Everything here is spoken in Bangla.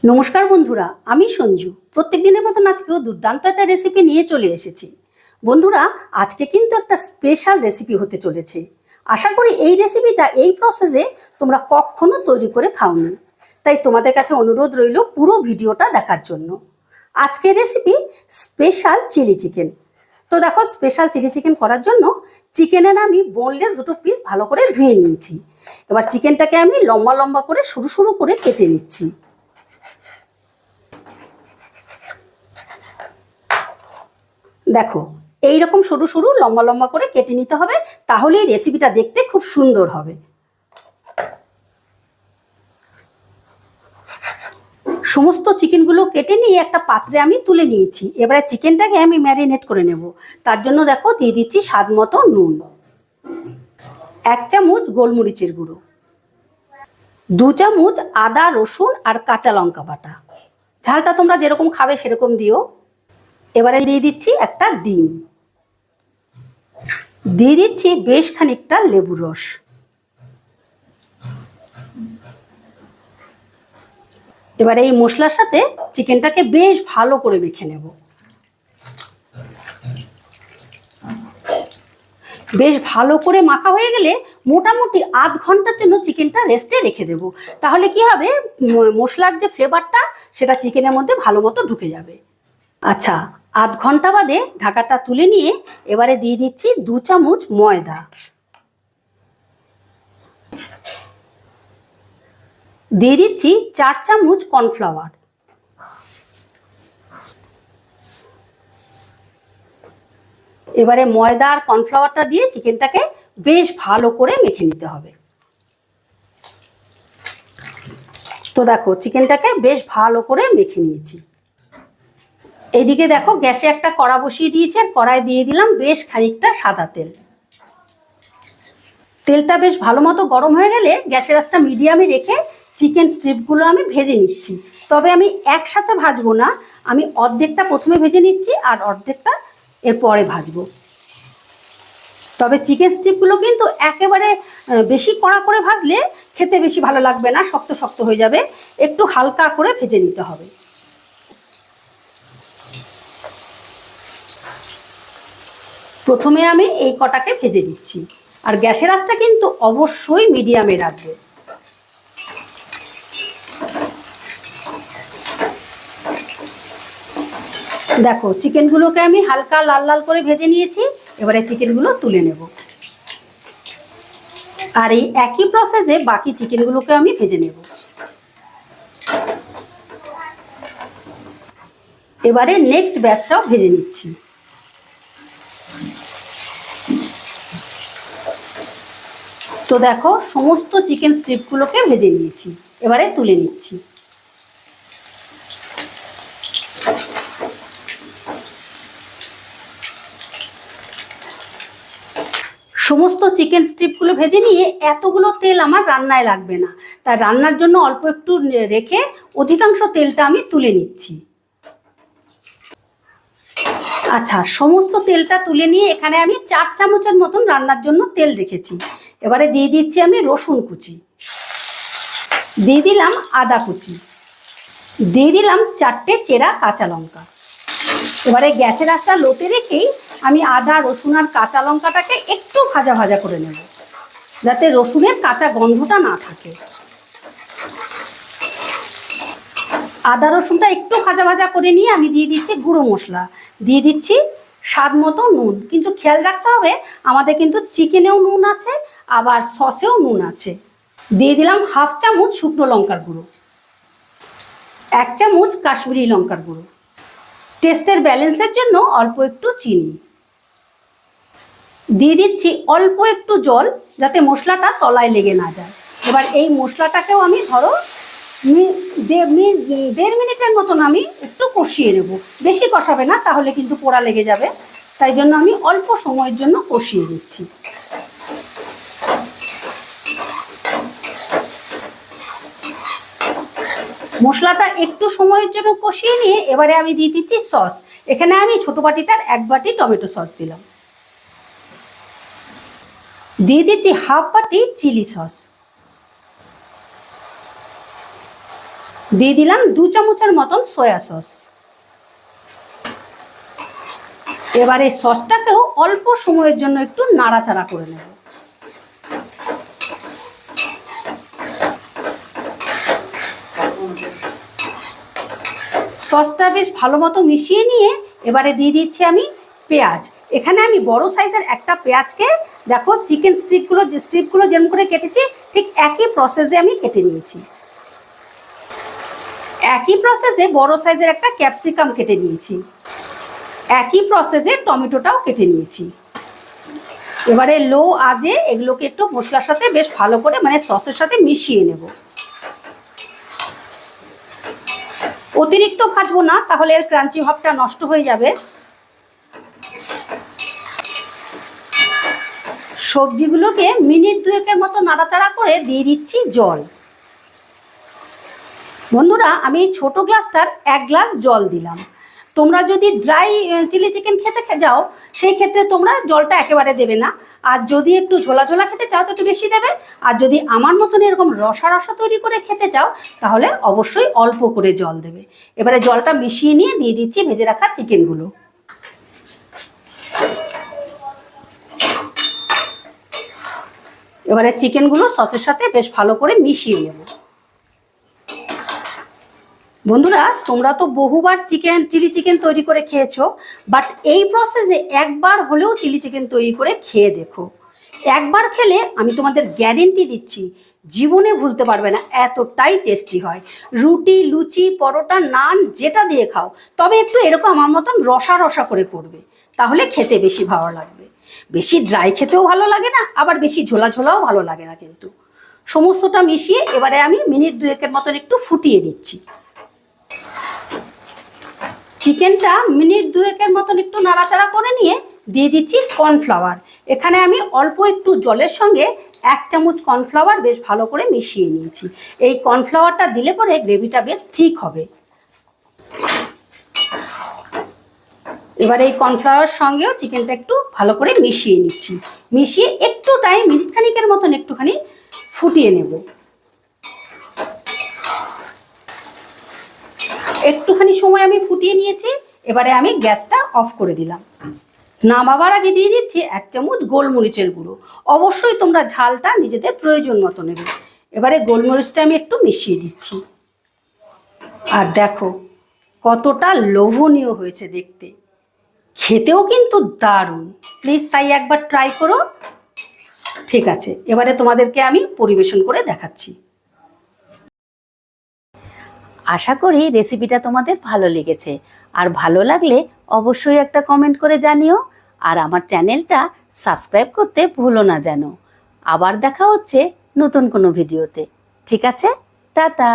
নমস্কার বন্ধুরা, আমি সঞ্জু। প্রত্যেক দিনের মতন আজকেও দুর্দান্ত একটা রেসিপি নিয়ে চলে এসেছি। বন্ধুরা, আজকে কিন্তু একটা স্পেশাল রেসিপি হতে চলেছে। আশা করি এই রেসিপিটা এই প্রসেসে তোমরা কখনো তৈরি করে খাওনি, তাই তোমাদের কাছে অনুরোধ রইল পুরো ভিডিওটা দেখার জন্য। আজকের রেসিপি স্পেশাল চিলি চিকেন। তো দেখো, স্পেশাল চিলি চিকেন করার জন্য চিকেনের আমি বোনলেস দুটো পিস ভালো করে ধুয়ে নিয়েছি। এবার চিকেনটাকে আমি লম্বা লম্বা করে সরু সরু করে কেটে নিচ্ছি। দেখো, এই রকম সরু সরু লম্বা লম্বা করে কেটে নিতে হবে, তাহলে এই রেসিপিটা দেখতে খুব সুন্দর হবে। সমস্ত চিকেনগুলো কেটে নিয়ে একটা পাত্রে আমি তুলে নিয়েছি। এবারে চিকেনটাকে আমি ম্যারিনেট করে নেব। তার জন্য দেখো, দিয়ে দিচ্ছি স্বাদ মতো নুন, 1 চামচ গোলমরিচের গুঁড়ো, 2 চামচ আদা রসুন আর কাঁচা লঙ্কা বাটা। ঝালটা তোমরা যেরকম খাবে সেরকম দিও। এবারে দিয়ে দিচ্ছি একটা ডিম, দিয়ে দিচ্ছি বেশ খানিকটা লেবুর রস। এবারে এই মশলার সাথে চিকেনটাকে বেশ ভালো করে মেখে নেব। বেশ ভালো করে মাখা হয়ে গেলে মোটামুটি আধ ঘন্টার জন্য চিকেনটা রেস্টে রেখে দেব। তাহলে কি হবে, মশলার যে ফ্লেভারটা সেটা চিকেনের মধ্যে ভালো মতো ঢুকে যাবে। আচ্ছা, আধ ঘন্টা বাদে ঢাকাটা তুলে নিয়ে এবারে দিয়ে দিচ্ছি 2 চামচ ময়দা, দিয়ে দিচ্ছি 4 চামচ কর্নফ্লাওয়ার, এবারে ময়দা আর কর্নফ্লাওয়ারটা দিয়ে চিকেনটাকে বেশ ভালো করে মেখে নিতে হবে। তো দেখো, চিকেনটাকে বেশ ভালো করে মেখে নিয়েছি। এইদিকে দেখো, গ্যাসে একটা কড়া বসিয়ে দিয়েছি আর কড়ায় দিয়ে দিলাম বেশ খানিকটা সাদা তেল। তেলটা বেশ ভালো মতো গরম হয়ে গেলে গ্যাসের আঁচটা মিডিয়ামে রেখে চিকেন স্ট্রিপগুলো আমি ভেজে নিচ্ছি। তবে আমি একসাথে ভাজবো না, আমি অর্ধেকটা প্রথমে ভেজে নিচ্ছি আর অর্ধেকটা এরপরে ভাজবো। তবে চিকেন স্ট্রিপগুলো কিন্তু একেবারে বেশি কড়া করে ভাজলে খেতে বেশি ভালো লাগবে না, শক্ত শক্ত হয়ে যাবে। একটু হালকা করে ভেজে নিতে হবে। প্রথমে আমি এই কটাকে ভেজে দিচ্ছি, আর গ্যাসের আঁচটা কিন্তু অবশ্যই মিডিয়ামে রাখবে। দেখো, চিকেনগুলোকে আমি হালকা লাল লাল করে ভেজে নিয়েছি। এবারে চিকেনগুলো তুলে নেব, আর এই একই প্রসেসে বাকি চিকেনগুলোকে আমি ভেজে নেব। এবারে নেক্সট ব্যাচটাও ভেজে নিচ্ছি। তো দেখো, সমস্ত চিকেন স্ট্রিপগুলোকে ভেজে নিয়েছি, এবারে তুলে নিচ্ছি। সমস্ত চিকেন স্ট্রিপগুলো ভেজে নিয়ে এতগুলো তেল আমার রান্নায় লাগবে না, তাই রান্নার জন্য অল্প একটু রেখে অধিকাংশ তেলটা আমি তুলে নিচ্ছি। আচ্ছা, সমস্ত তেলটা তুলে নিয়ে এখানে আমি 4 চামচের মতন রান্নার জন্য তেল রেখেছি। এবারে দিয়ে দিচ্ছি আমি রসুন কুচি, দিয়ে দিলাম আদা কুচি, দিয়ে দিলাম 4টে চেরা কাঁচা লঙ্কা। এবারে গ্যাসের আঁচটা লোতে রেখেই আমি আদা রসুন আর কাঁচা লঙ্কাটাকে একটু ভাজা ভাজা করে নেব, যাতে রসুনের কাঁচা গন্ধটা না থাকে। আদা রসুনটা একটু ভাজা ভাজা করে নিয়ে আমি দিয়ে দিচ্ছি গুঁড়ো মশলা, দিয়ে দিচ্ছি স্বাদ মতো নুন। কিন্তু খেয়াল রাখতে হবে, আমাদের কিন্তু চিকেনেও নুন আছে, আবার সসেও নুন আছে। দিয়ে দিলাম 1/2 চামচ শুকনো লঙ্কার গুঁড়ো, 1 চামচ কাশ্মীরি লঙ্কার গুঁড়ো, টেস্টের ব্যালেন্সের জন্য অল্প একটু চিনি, দিয়ে দিচ্ছি অল্প একটু জল, যাতে মশলাটা তলায় লেগে না যায়। এবার এই মশলাটাকেও আমি ধরো 1.5 মিনিটের মতন আমি একটু কষিয়ে নেব। বেশি কষাবে না, তাহলে কিন্তু পোড়া লেগে যাবে, তাই জন্য আমি অল্প সময়ের জন্য কষিয়ে দিচ্ছি। মশলাটা একটু সময়ের জন্য কষিয়ে নিয়ে এবারে আমি দিয়ে দিচ্ছি সস। এখানে আমি ছোট বাটিটার 1 বাটি টমেটো সস দিলাম, দিয়ে দিচ্ছি 1/2 বাটি চিলি সস, দিয়ে দিলাম 2 চামচের মতন সয়া সস। এবার এই সসটাকেও অল্প সময়ের জন্য একটু নাড়াচাড়া করে নেব। সসটা বেশ ভালো মতো মিশিয়ে নিয়ে এবারে দিয়ে দিচ্ছি আমি পেঁয়াজ। এখানে আমি বড় সাইজের একটা পেঁয়াজকে দেখো চিকেন স্ট্রিপগুলো যেমন করে কেটেছি ঠিক একই প্রসেসে আমি কেটে নিয়েছি। একই প্রসেসে বড় সাইজের একটা ক্যাপসিকাম কেটে নিয়েছি। একই প্রসেসে টমেটোটাও কেটে নিয়েছি। এবারে লো আঁচে এগুলোকে একটু মশলার সাথে বেশ ভালো করে মানে সসের সাথে মিশিয়ে নেব। অতিরিক্ত ভাজবো না, তাহলে এর ক্রাঞ্চি ভাবটা নষ্ট হয়ে যাবে। সবজিগুলোকে মিনিট 2 মতো নাড়াচাড়া করে দিয়ে দিচ্ছি জল। বন্ধুরা আমি এই ছোট গ্লাসটার 1 গ্লাস জল দিলাম। তোমরা যদি ড্রাই চিলি চিকেন খেতে যাও সেই ক্ষেত্রে তোমরা জলটা একেবারে দেবে না, আর যদি একটু ঝোলা ঝোলা খেতে চাও তো একটু বেশি দেবে, আর যদি আমার মতন এরকম রসা রসা তৈরি করে খেতে চাও তাহলে অবশ্যই অল্প করে জল দেবে। এবারে জলটা মিশিয়ে নিয়ে দিয়ে দিচ্ছি ভেজে রাখা চিকেনগুলো। এবারে চিকেনগুলো সসের সাথে বেশ ভালো করে মিশিয়ে নেব। বন্ধুরা তোমরা তো বহুবার চিলি চিকেন তৈরি করে খেয়েছো, বাট এই প্রসেসে একবার হলেও চিলি চিকেন তৈরি করে খেয়ে দেখো। একবার খেলে আমি তোমাদের গ্যারেন্টি দিচ্ছি জীবনে ভুলতে পারবে না, এতটাই টেস্টি হয়। রুটি, লুচি, পরোটা, নান যেটা দিয়ে খাও, তবে একটু এরকম আমার মতন রসা রসা করে করবে, তাহলে খেতে বেশি ভালো লাগবে। বেশি ড্রাই খেতেও ভালো লাগে না, আবার বেশি ঝোলা ঝোলাও ভালো লাগে না। কিন্তু সমস্তটা মিশিয়ে এবারে আমি মিনিট 2 মতন একটু ফুটিয়ে নিচ্ছি। চিকেনটা মিনিট 2 মতন একটু নাড়াচাড়া করে নিয়ে দিয়ে দিচ্ছি কর্নফ্লাওয়ার। এখানে আমি অল্প একটু জলের সঙ্গে 1 চামচ কর্নফ্লাওয়ার বেশ ভালো করে মিশিয়ে নিয়েছি। এই কর্নফ্লাওয়ারটা দিলে পরে গ্রেভিটা বেশ থিক হবে। এবার এই কর্নফ্লাওয়ার সঙ্গেও চিকেনটা একটু ভালো করে মিশিয়ে নিচ্ছি। মিশিয়ে একটু টাইম মিনিট খানিকের মতন একটুখানি ফুটিয়ে নেব। একটুখানি সময় আমি ফুটিয়ে নিয়েছি। এবারে আমি গ্যাসটা অফ করে দিলাম। নামাবার আগে দিয়ে দিচ্ছি 1 চামচ গোলমরিচের গুঁড়ো। অবশ্যই তোমরা ঝালটা নিজেদের প্রয়োজন মতো নেবে। এবারে গোলমরিচটা আমি একটু মিশিয়ে দিচ্ছি। আর দেখো কতটা লোভনীয় হয়েছে দেখতে, খেতেও কিন্তু দারুণ। প্লিজ তাই একবার ট্রাই করো। ঠিক আছে, এবারে তোমাদেরকে আমি পরিবেশন করে দেখাচ্ছি। আশা করি রেসিপিটা তোমাদের ভালো লেগেছে, আর ভালো লাগলে অবশ্যই একটা কমেন্ট করে জানিও, আর আমার চ্যানেলটা সাবস্ক্রাইব করতে ভুলো না যেন। আবার দেখা হচ্ছে নতুন কোনো ভিডিওতে। ঠিক আছে, টাটা।